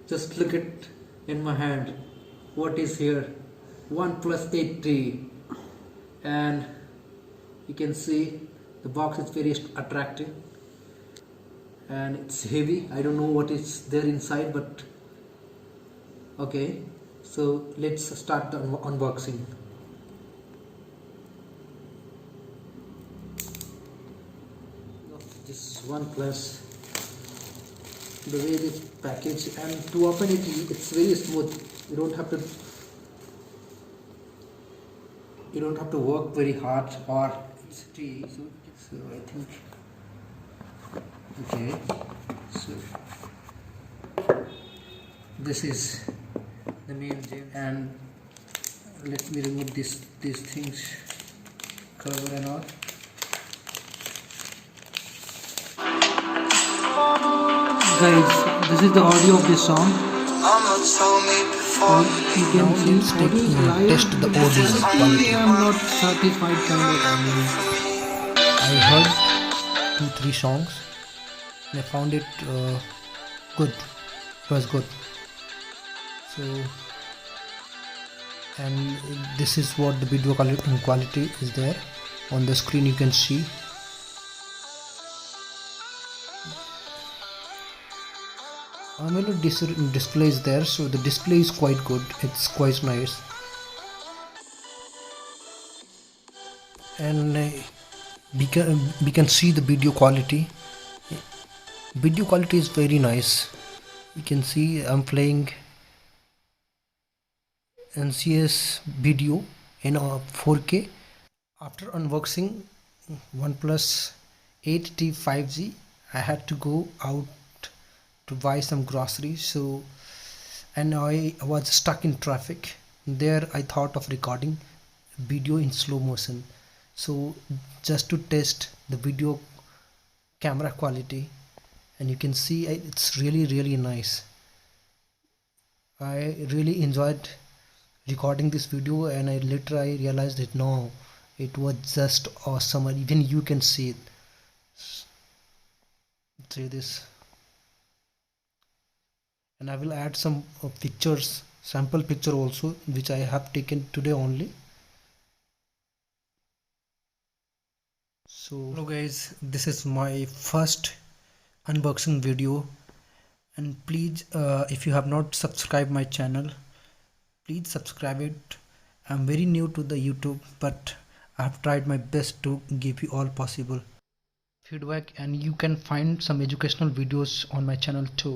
Just look at in my hand what is here. OnePlus 8T, and you can see the box is very attractive and it's heavy. I don't know what is there inside, but okay, so let's start the unboxing. This OnePlus, the way this package, and to open it it's very smooth. You don't have to work very hard, or it's tea. So I think okay, so this is the main gem, and let me remove these things, cover and all. Guys, this is the audio of this song. You can test the audio quality. I'm not satisfied kind of. I heard 2-3 songs and I found it good. It was good. So, and this is what the video quality is there on the screen. You can see. AMOLED display is there, so the display is quite good. It's quite nice, and we can see the video quality. Video quality is very nice. You can see I'm playing NCS video in 4K. After unboxing OnePlus 8T 5G, I had to go out to buy some groceries, so and I was stuck in traffic. There I thought of recording video in slow motion, so just to test the video camera quality, and you can see it's really nice. I really enjoyed recording this video, and I later I realized it, no, it was just awesome. Even you can see it. See this, and I will add some pictures, sample picture also, which I have taken today only. So hello guys, this is my first unboxing video, and please if you have not subscribed my channel, please subscribe it. I'm very new to the YouTube, but I have tried my best to give you all possible feedback, and you can find some educational videos on my channel too.